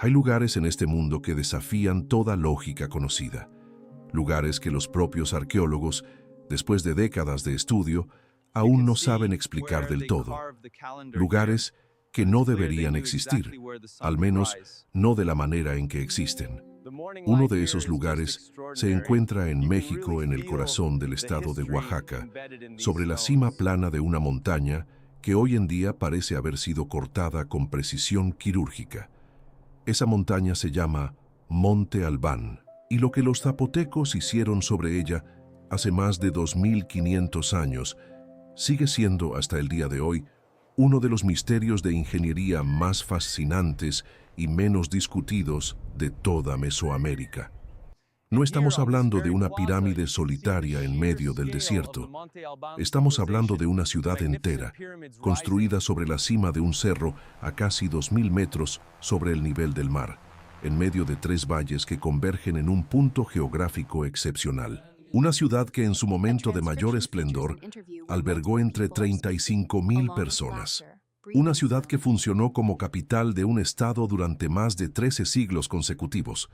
Hay lugares en este mundo que desafían toda lógica conocida. Lugares que los propios arqueólogos, después de décadas de estudio, aún no saben explicar del todo. Lugares que no deberían existir, al menos no de la manera en que existen. Uno de esos lugares se encuentra en México, en el corazón del estado de Oaxaca, sobre la cima plana de una montaña que hoy en día parece haber sido cortada con precisión quirúrgica. Esa montaña se llama Monte Albán, y lo que los zapotecos hicieron sobre ella hace más de 2500 años sigue siendo hasta el día de hoy uno de los misterios de ingeniería más fascinantes y menos discutidos de toda Mesoamérica. No estamos hablando de una pirámide solitaria en medio del desierto. Estamos hablando de una ciudad entera, construida sobre la cima de un cerro a casi 2000 metros sobre el nivel del mar, en medio de 3 valles que convergen en un punto geográfico excepcional. Una ciudad que en su momento de mayor esplendor albergó entre 35,000 personas. Una ciudad que funcionó como capital de un estado durante más de 13 siglos consecutivos,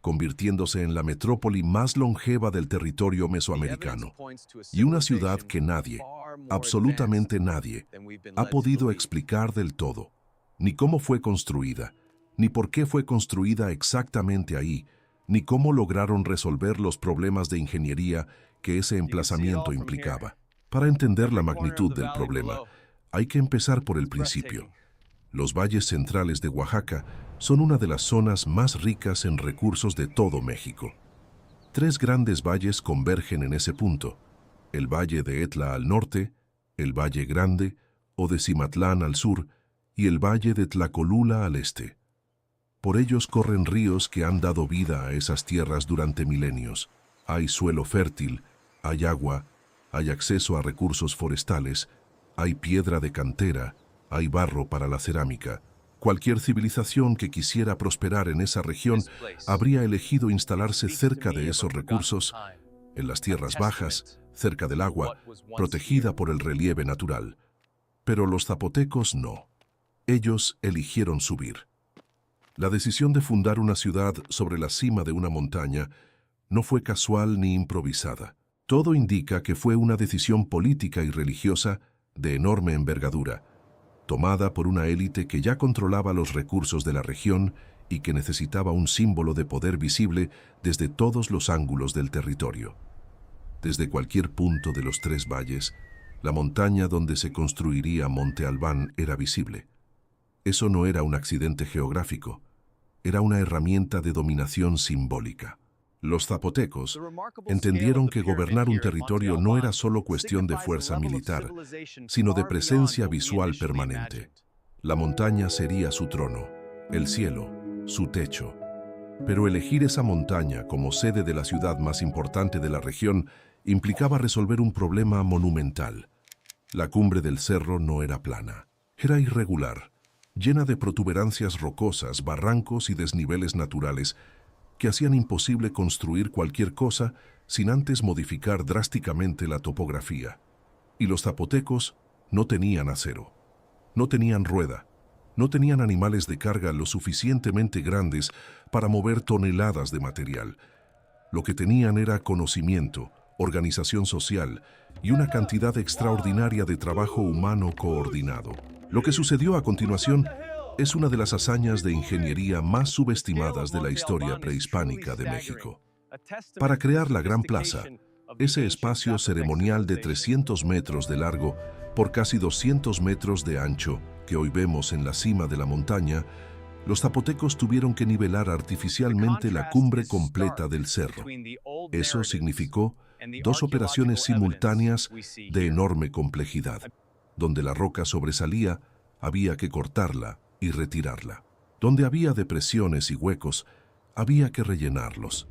convirtiéndose en la metrópoli más longeva del territorio mesoamericano. Y una ciudad que nadie, absolutamente nadie, ha podido explicar del todo, ni cómo fue construida, ni por qué fue construida exactamente ahí, ni cómo lograron resolver los problemas de ingeniería que ese emplazamiento implicaba. Para entender la magnitud del problema, hay que empezar por el principio. Los valles centrales de Oaxaca son una de las zonas más ricas en recursos de todo México. 3 grandes valles convergen en ese punto: el Valle de Etla al norte, el Valle Grande o de Cimatlán al sur y el Valle de Tlacolula al este. Por ellos corren ríos que han dado vida a esas tierras durante milenios. Hay suelo fértil, hay agua, hay acceso a recursos forestales, hay piedra de cantera, hay barro para la cerámica. Cualquier civilización que quisiera prosperar en esa región habría elegido instalarse cerca de esos recursos, en las tierras bajas, cerca del agua, protegida por el relieve natural. Pero los zapotecos no. Ellos eligieron subir. La decisión de fundar una ciudad sobre la cima de una montaña no fue casual ni improvisada. Todo indica que fue una decisión política y religiosa de enorme envergadura, tomada por una élite que ya controlaba los recursos de la región y que necesitaba un símbolo de poder visible desde todos los ángulos del territorio. Desde cualquier punto de los 3 valles, la montaña donde se construiría Monte Albán era visible. Eso no era un accidente geográfico, era una herramienta de dominación simbólica. Los zapotecos entendieron que gobernar un territorio no era solo cuestión de fuerza militar, sino de presencia visual permanente. La montaña sería su trono, el cielo, su techo. Pero elegir esa montaña como sede de la ciudad más importante de la región implicaba resolver un problema monumental. La cumbre del cerro no era plana, era irregular, llena de protuberancias rocosas, barrancos y desniveles naturales que hacían imposible construir cualquier cosa sin antes modificar drásticamente la topografía. Y los zapotecos no tenían acero, no tenían rueda, no tenían animales de carga lo suficientemente grandes para mover toneladas de material. Lo que tenían era conocimiento, organización social y una cantidad extraordinaria de trabajo humano coordinado. Lo que sucedió a continuación es una de las hazañas de ingeniería más subestimadas de la historia prehispánica de México. Para crear la Gran Plaza, ese espacio ceremonial de 300 metros de largo por casi 200 metros de ancho que hoy vemos en la cima de la montaña, los zapotecos tuvieron que nivelar artificialmente la cumbre completa del cerro. Eso significó 2 operaciones simultáneas de enorme complejidad. Donde la roca sobresalía, había que cortarla y retirarla. Donde había depresiones y huecos, había que rellenarlos.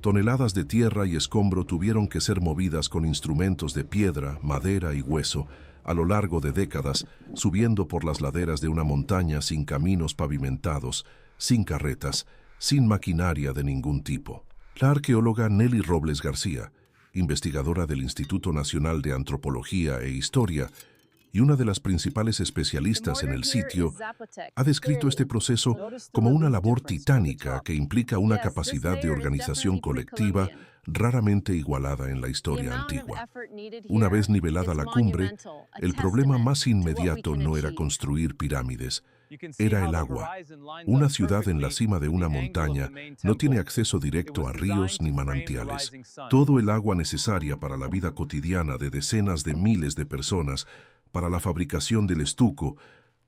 Toneladas de tierra y escombro tuvieron que ser movidas con instrumentos de piedra, madera y hueso a lo largo de décadas, subiendo por las laderas de una montaña sin caminos pavimentados, sin carretas, sin maquinaria de ningún tipo. La arqueóloga Nelly Robles García, investigadora del Instituto Nacional de Antropología e Historia, y una de las principales especialistas en el sitio ha descrito este proceso como una labor titánica que implica una capacidad de organización colectiva raramente igualada en la historia antigua. Una vez nivelada la cumbre, el problema más inmediato no era construir pirámides, era el agua. Una ciudad en la cima de una montaña no tiene acceso directo a ríos ni manantiales. Todo el agua necesaria para la vida cotidiana de decenas de miles de personas, para la fabricación del estuco,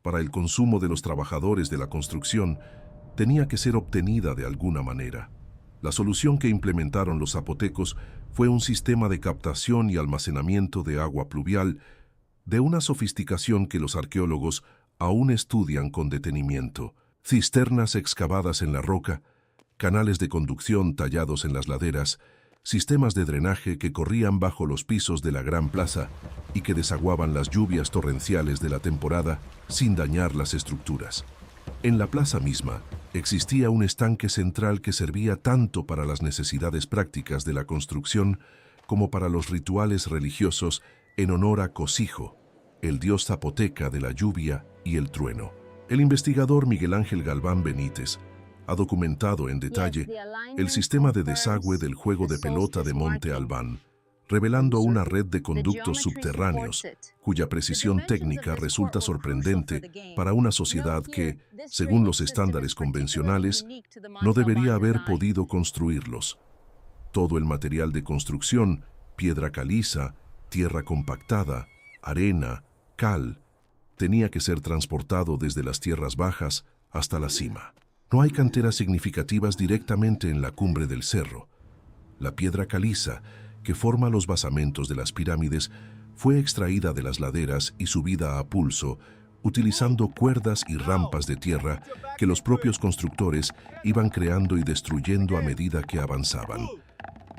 para el consumo de los trabajadores de la construcción, tenía que ser obtenida de alguna manera. La solución que implementaron los zapotecos fue un sistema de captación y almacenamiento de agua pluvial de una sofisticación que los arqueólogos aún estudian con detenimiento. Cisternas excavadas en la roca, canales de conducción tallados en las laderas, sistemas de drenaje que corrían bajo los pisos de la gran plaza y que desaguaban las lluvias torrenciales de la temporada sin dañar las estructuras. En la plaza misma existía un estanque central que servía tanto para las necesidades prácticas de la construcción como para los rituales religiosos en honor a Cosijo, el dios zapoteca de la lluvia y el trueno. El investigador Miguel Ángel Galván Benítez ha documentado en detalle el sistema de desagüe del juego de pelota de Monte Albán, revelando una red de conductos subterráneos, cuya precisión técnica resulta sorprendente para una sociedad que, según los estándares convencionales, no debería haber podido construirlos. Todo el material de construcción, piedra caliza, tierra compactada, arena, cal, tenía que ser transportado desde las tierras bajas hasta la cima. No hay canteras significativas directamente en la cumbre del cerro. La piedra caliza, que forma los basamentos de las pirámides, fue extraída de las laderas y subida a pulso, utilizando cuerdas y rampas de tierra que los propios constructores iban creando y destruyendo a medida que avanzaban.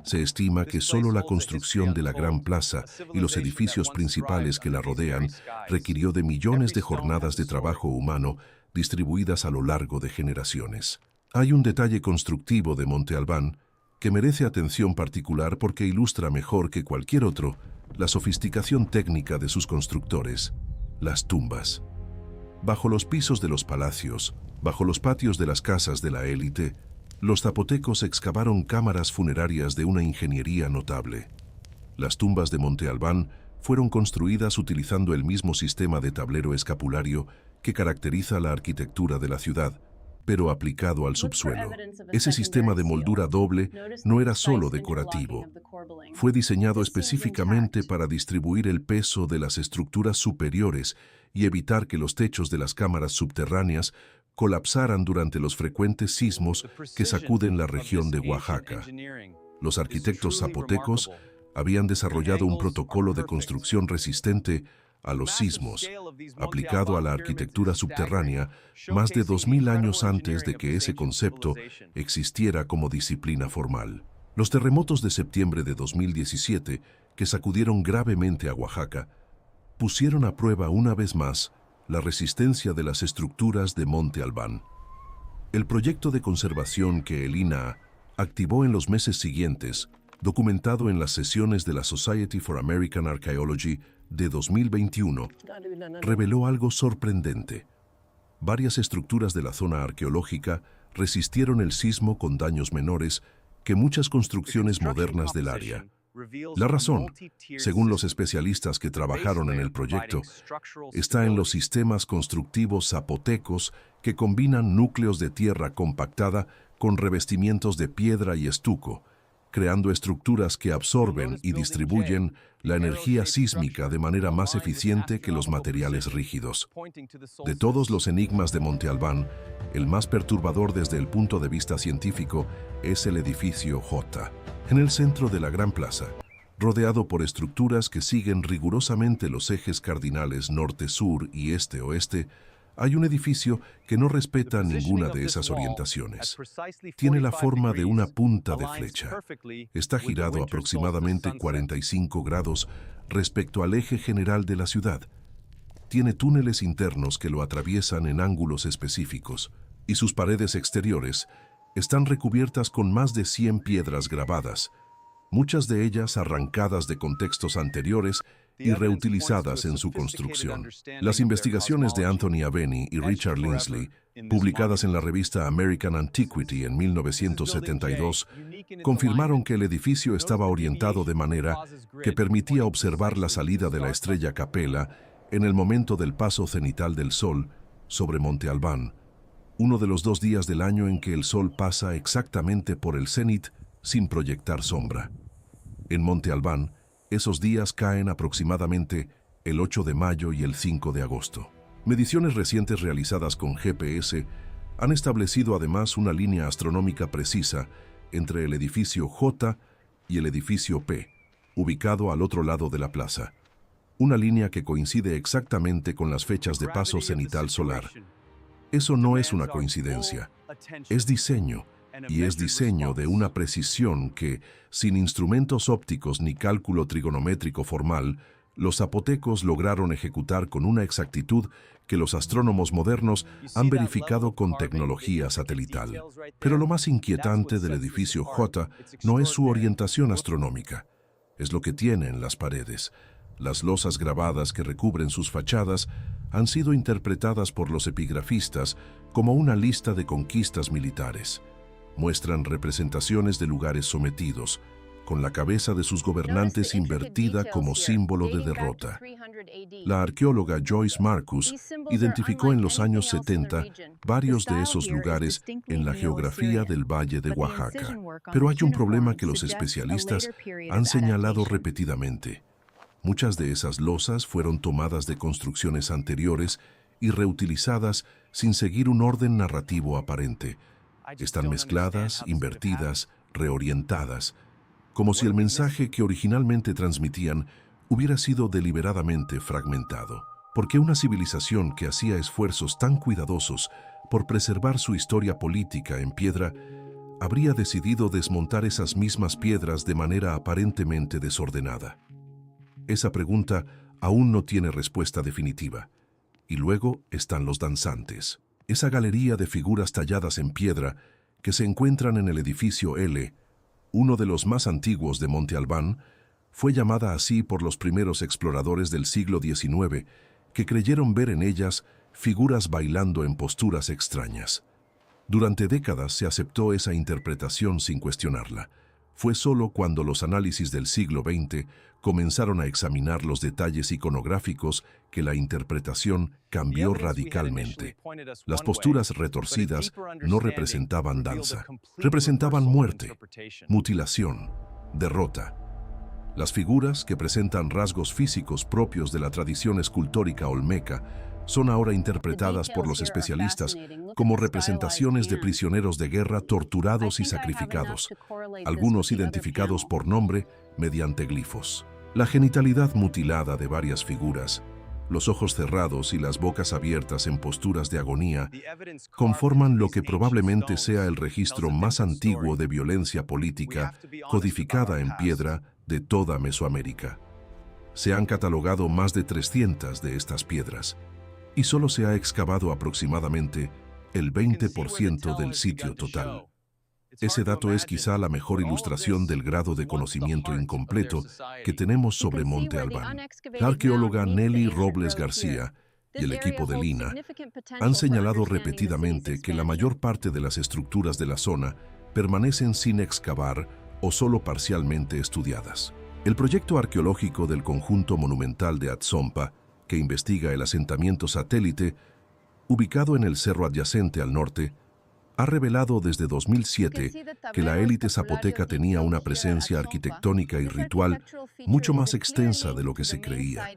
Se estima que solo la construcción de la Gran Plaza y los edificios principales que la rodean requirió de millones de jornadas de trabajo humano distribuidas a lo largo de generaciones. Hay un detalle constructivo de Monte Albán que merece atención particular porque ilustra mejor que cualquier otro la sofisticación técnica de sus constructores: las tumbas. Bajo los pisos de los palacios, bajo los patios de las casas de la élite, los zapotecos excavaron cámaras funerarias de una ingeniería notable. Las tumbas de Monte Albán fueron construidas utilizando el mismo sistema de tablero escapulario que caracteriza la arquitectura de la ciudad, pero aplicado al subsuelo. Ese sistema de moldura doble no era solo decorativo. Fue diseñado específicamente para distribuir el peso de las estructuras superiores y evitar que los techos de las cámaras subterráneas colapsaran durante los frecuentes sismos que sacuden la región de Oaxaca. Los arquitectos zapotecos habían desarrollado un protocolo de construcción resistente a los sismos, aplicado a la arquitectura subterránea más de 2000 años antes de que ese concepto existiera como disciplina formal. Los terremotos de septiembre de 2017, que sacudieron gravemente a Oaxaca, pusieron a prueba una vez más la resistencia de las estructuras de Monte Albán. El proyecto de conservación que el INAH activó en los meses siguientes, documentado en las sesiones de la Society for American Archaeology de 2021, reveló algo sorprendente. Varias estructuras de la zona arqueológica resistieron el sismo con daños menores que muchas construcciones modernas del área. La razón, según los especialistas que trabajaron en el proyecto, está en los sistemas constructivos zapotecos que combinan núcleos de tierra compactada con revestimientos de piedra y estuco, creando estructuras que absorben y distribuyen la energía sísmica de manera más eficiente que los materiales rígidos. De todos los enigmas de Monte Albán, el más perturbador desde el punto de vista científico es el edificio J, en el centro de la Gran Plaza, rodeado por estructuras que siguen rigurosamente los ejes cardinales norte-sur y este-oeste. Hay un edificio que no respeta ninguna de esas orientaciones. Tiene la forma de una punta de flecha. Está girado aproximadamente 45 grados respecto al eje general de la ciudad. Tiene túneles internos que lo atraviesan en ángulos específicos, y sus paredes exteriores están recubiertas con más de 100 piedras grabadas, muchas de ellas arrancadas de contextos anteriores y reutilizadas en su construcción. Las investigaciones de Anthony Aveni y Richard Lindsley, publicadas en la revista American Antiquity en 1972, confirmaron que el edificio estaba orientado de manera que permitía observar la salida de la estrella Capella en el momento del paso cenital del Sol sobre Monte Albán, uno de los 2 días del año en que el Sol pasa exactamente por el cenit sin proyectar sombra. En Monte Albán, esos días caen aproximadamente el 8 de mayo y el 5 de agosto. Mediciones recientes realizadas con GPS han establecido además una línea astronómica precisa entre el edificio J y el edificio P, ubicado al otro lado de la plaza. Una línea que coincide exactamente con las fechas de paso cenital solar. Eso no es una coincidencia, es diseño, y es diseño de una precisión que, sin instrumentos ópticos ni cálculo trigonométrico formal, los zapotecos lograron ejecutar con una exactitud que los astrónomos modernos han verificado con tecnología satelital. Pero lo más inquietante del edificio J no es su orientación astronómica, es lo que tiene en las paredes. Las losas grabadas que recubren sus fachadas han sido interpretadas por los epigrafistas como una lista de conquistas militares. Muestran representaciones de lugares sometidos, con la cabeza de sus gobernantes invertida como símbolo de derrota. La arqueóloga Joyce Marcus identificó en los años 70 varios de esos lugares en la geografía del Valle de Oaxaca. Pero hay un problema que los especialistas han señalado repetidamente. Muchas de esas losas fueron tomadas de construcciones anteriores y reutilizadas sin seguir un orden narrativo aparente. Están mezcladas, invertidas, reorientadas, como si el mensaje que originalmente transmitían hubiera sido deliberadamente fragmentado. ¿Por qué una civilización que hacía esfuerzos tan cuidadosos por preservar su historia política en piedra habría decidido desmontar esas mismas piedras de manera aparentemente desordenada? Esa pregunta aún no tiene respuesta definitiva. Y luego están los danzantes. Esa galería de figuras talladas en piedra que se encuentran en el edificio L, uno de los más antiguos de Monte Albán, fue llamada así por los primeros exploradores del siglo XIX, que creyeron ver en ellas figuras bailando en posturas extrañas. Durante décadas se aceptó esa interpretación sin cuestionarla. Fue solo cuando los análisis del siglo XX comenzaron a examinar los detalles iconográficos que la interpretación cambió radicalmente. Las posturas retorcidas no representaban danza, representaban muerte, mutilación, derrota. Las figuras, que presentan rasgos físicos propios de la tradición escultórica olmeca, son ahora interpretadas por los especialistas como representaciones de prisioneros de guerra torturados y sacrificados, algunos identificados por nombre mediante glifos. La genitalidad mutilada de varias figuras, los ojos cerrados y las bocas abiertas en posturas de agonía, conforman lo que probablemente sea el registro más antiguo de violencia política codificada en piedra de toda Mesoamérica. Se han catalogado más de 300 de estas piedras, y solo se ha excavado aproximadamente el 20% del sitio total. Ese dato es quizá la mejor ilustración del grado de conocimiento incompleto que tenemos sobre Monte Albán. La arqueóloga Nelly Robles García y el equipo de Lina han señalado repetidamente que la mayor parte de las estructuras de la zona permanecen sin excavar o solo parcialmente estudiadas. El proyecto arqueológico del conjunto monumental de Atzompa, que investiga el asentamiento satélite, ubicado en el cerro adyacente al norte, ha revelado desde 2007 que la élite zapoteca tenía una presencia arquitectónica y ritual mucho más extensa de lo que se creía,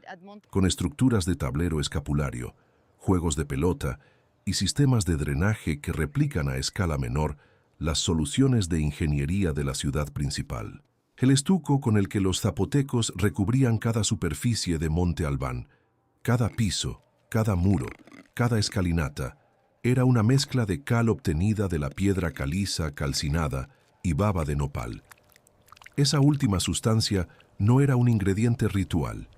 con estructuras de tablero escapulario, juegos de pelota y sistemas de drenaje que replican a escala menor las soluciones de ingeniería de la ciudad principal. El estuco con el que los zapotecos recubrían cada superficie de Monte Albán, cada piso, cada muro, cada escalinata, era una mezcla de cal obtenida de la piedra caliza calcinada y baba de nopal. Esa última sustancia no era un ingrediente ritual,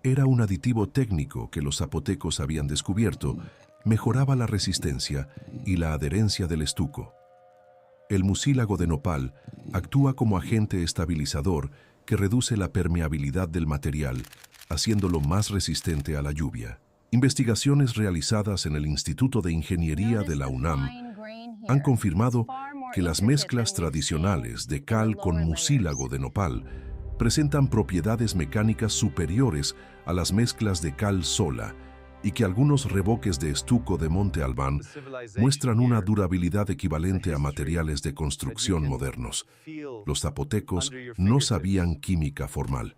era un aditivo técnico que los zapotecos habían descubierto, mejoraba la resistencia y la adherencia del estuco. El mucílago de nopal actúa como agente estabilizador que reduce la permeabilidad del material haciéndolo más resistente a la lluvia. Investigaciones realizadas en el Instituto de Ingeniería de la UNAM han confirmado que las mezclas tradicionales de cal con mucílago de nopal presentan propiedades mecánicas superiores a las mezclas de cal sola y que algunos revoques de estuco de Monte Albán muestran una durabilidad equivalente a materiales de construcción modernos. Los zapotecos no sabían química formal,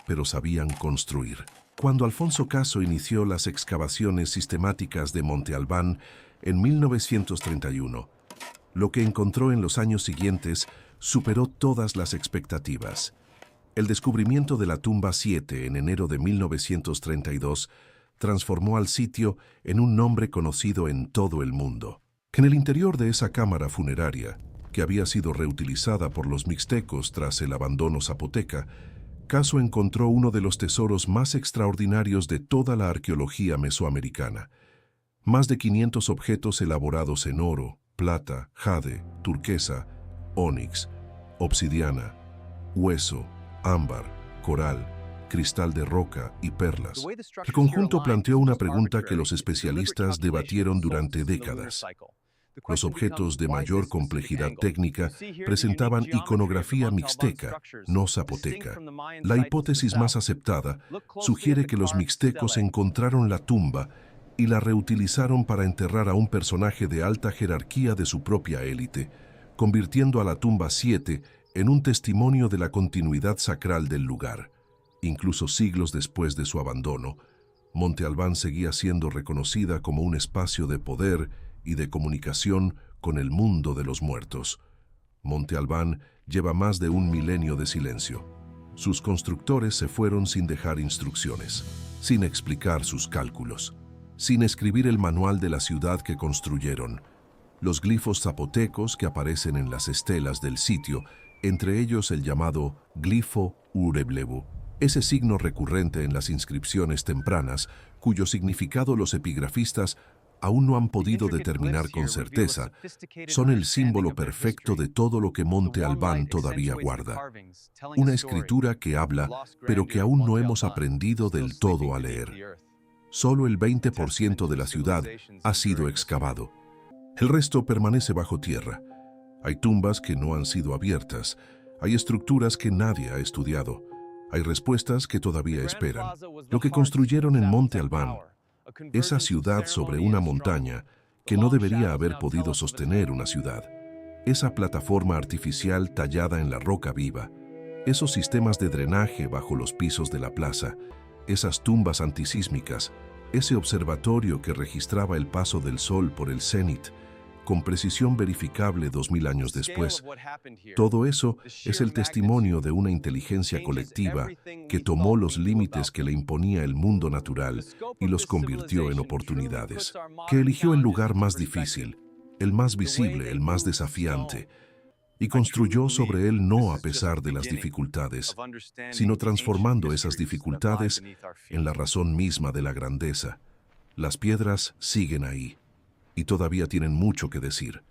pero sabían construir. Cuando Alfonso Caso inició las excavaciones sistemáticas de Monte Albán en 1931, lo que encontró en los años siguientes superó todas las expectativas. El descubrimiento de la tumba 7 en enero de 1932 transformó al sitio en un nombre conocido en todo el mundo. En el interior de esa cámara funeraria, que había sido reutilizada por los mixtecos tras el abandono zapoteca, Caso encontró uno de los tesoros más extraordinarios de toda la arqueología mesoamericana. Más de 500 objetos elaborados en oro, plata, jade, turquesa, ónix, obsidiana, hueso, ámbar, coral, cristal de roca y perlas. El conjunto planteó una pregunta que los especialistas debatieron durante décadas. Los objetos de mayor complejidad técnica presentaban iconografía mixteca, no zapoteca. La hipótesis más aceptada sugiere que los mixtecos encontraron la tumba y la reutilizaron para enterrar a un personaje de alta jerarquía de su propia élite, convirtiendo a la tumba 7 en un testimonio de la continuidad sacral del lugar. Incluso siglos después de su abandono, Monte Albán seguía siendo reconocida como un espacio de poder y de comunicación con el mundo de los muertos. Monte Albán lleva más de un milenio de silencio. Sus constructores se fueron sin dejar instrucciones, sin explicar sus cálculos, sin escribir el manual de la ciudad que construyeron. Los glifos zapotecos que aparecen en las estelas del sitio, entre ellos el llamado glifo Ureblebu, ese signo recurrente en las inscripciones tempranas, cuyo significado los epigrafistas aún no han podido determinar con certeza, son el símbolo perfecto de todo lo que Monte Albán todavía guarda. Una escritura que habla, pero que aún no hemos aprendido del todo a leer. Solo el 20% de la ciudad ha sido excavado. El resto permanece bajo tierra. Hay tumbas que no han sido abiertas. Hay estructuras que nadie ha estudiado. Hay respuestas que todavía esperan. Lo que construyeron en Monte Albán, esa ciudad sobre una montaña que no debería haber podido sostener una ciudad, esa plataforma artificial tallada en la roca viva, esos sistemas de drenaje bajo los pisos de la plaza, esas tumbas antisísmicas, ese observatorio que registraba el paso del sol por el cenit, con precisión verificable 2000 años después. Todo eso es el testimonio de una inteligencia colectiva que tomó los límites que le imponía el mundo natural y los convirtió en oportunidades, que eligió el lugar más difícil, el más visible, el más desafiante, y construyó sobre él no a pesar de las dificultades, sino transformando esas dificultades en la razón misma de la grandeza. Las piedras siguen ahí, y todavía tienen mucho que decir.